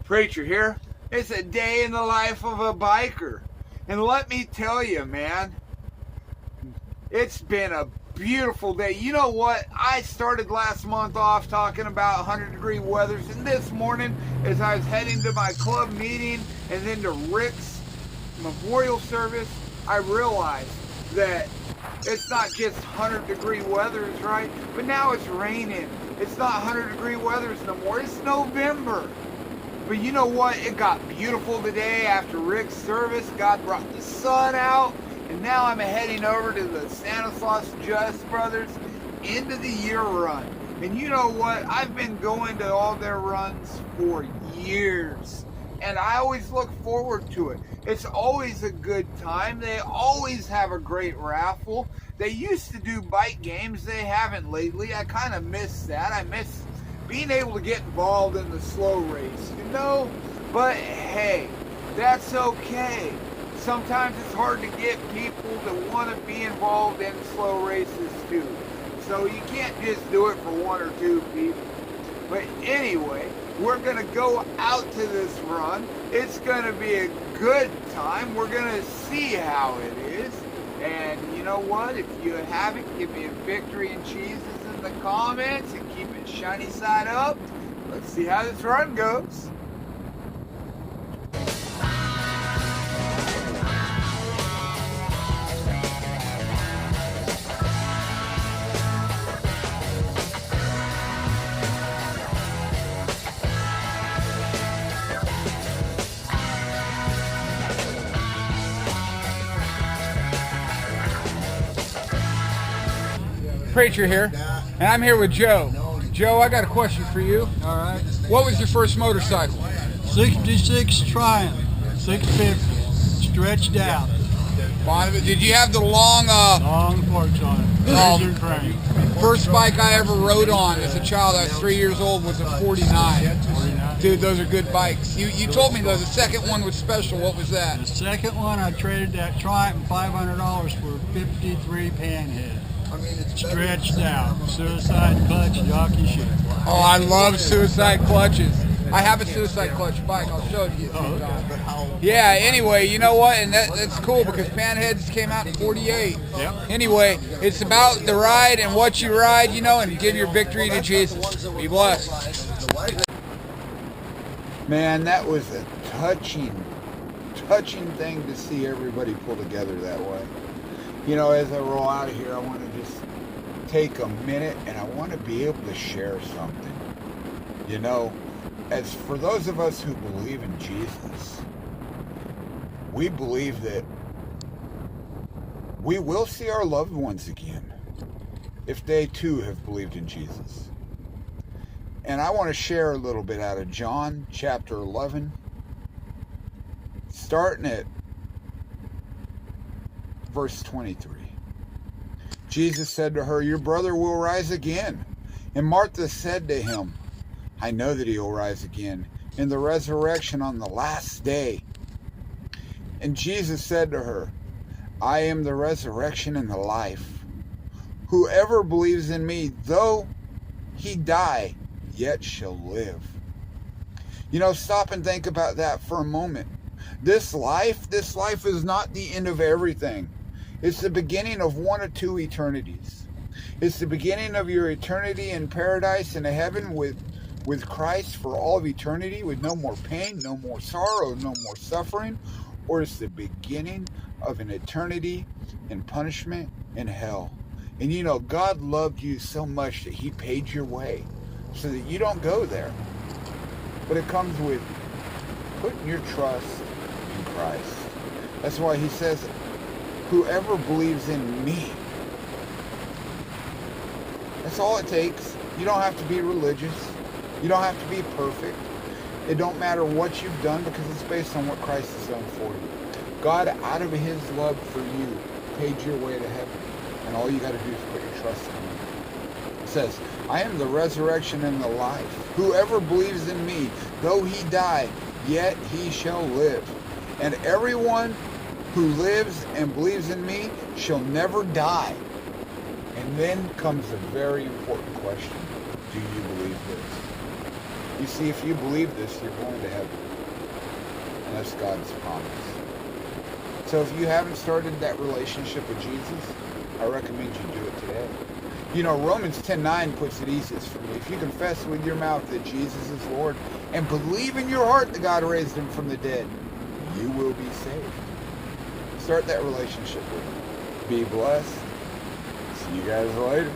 Preacher here. It's a day in the life of a biker. And let me tell you, man, it's been a beautiful day. You know what? I started last month off talking about 100-degree weathers, and this morning, as I was heading to my club meeting and then to Rick's memorial service, I realized that it's not just 100-degree weathers, right? But now it's raining. It's not 100-degree weathers no more. It's November. But you know what? It got beautiful today after Rick's service. God brought the sun out. And now I'm heading over to the Stanislaus Jus Brothers end of the year run. And you know what? I've been going to all their runs for years. And I always look forward to it. It's always a good time. They always have a great raffle. They used to do bike games. They haven't lately. I kind of miss that. I miss being able to get involved in the slow race, you know? But hey, that's okay. Sometimes it's hard to get people to want to be involved in slow races too. So you can't just do it for one or two people. But anyway, we're going to go out to this run. It's going to be a good time. We're going to see how it is. And you know what? If you haven't, give me a victory and cheeses in the comments and keep it shiny side up. Let's see how this run goes. Preacher here, and I'm here with Joe. Joe, I got a question for you. All right. What was your first motorcycle? 66 Triumph, 650, stretched out. Did you have the long forks on it. Laser crane. First bike I ever rode on as a child, I was 3 years old, was a 49. Dude, those are good bikes. You told me though the second one was special. What was that? The second one, I traded that Triumph $500 for 53 Panhead. Stretched out, suicide clutch, jockey shit. Oh, I love suicide clutches. I have a suicide clutch bike. I'll show it to you sometime. Yeah, anyway, you know what? And that's cool because Panheads came out in 48. Yep. Anyway, it's about the ride and what you ride, you know, and give your victory to Jesus. Be blessed. Man, that was a touching thing to see everybody pull together that way. You know, as I roll out of here, I want to just take a minute and I want to be able to share something. You know, as for those of us who believe in Jesus, we believe that we will see our loved ones again if they too have believed in Jesus. And I want to share a little bit out of John chapter 11, starting at verse 23. Jesus said to her, "Your brother will rise again." And Martha said to him, "I know that he will rise again in the resurrection on the last day." And Jesus said to her, "I am the resurrection and the life. Whoever believes in me, though he die, yet shall live." You know, stop and think about that for a moment. This life is not the end of everything. It's the beginning of one or two eternities. It's the beginning of your eternity in paradise in heaven with Christ for all of eternity, with no more pain, no more sorrow, no more suffering. Or it's the beginning of an eternity in punishment in hell. And you know, God loved you so much that he paid your way so that you don't go there. But it comes with putting your trust in Christ. That's why he says, "Whoever believes in me." That's all it takes. You don't have to be religious. You don't have to be perfect. It don't matter what you've done because it's based on what Christ has done for you. God, out of his love for you, paid your way to heaven. And all you got to do is put your trust in him. It says, "I am the resurrection and the life. Whoever believes in me, though he die, yet he shall live. And everyone who lives and believes in me shall never die." And then comes a very important question. Do you believe this? You see, if you believe this, you're going to heaven. And that's God's promise. So if you haven't started that relationship with Jesus, I recommend you do it today. You know, Romans 10:9 puts it easiest for me. If you confess with your mouth that Jesus is Lord and believe in your heart that God raised him from the dead, you will be saved. Start that relationship with him. Be blessed. See you guys later.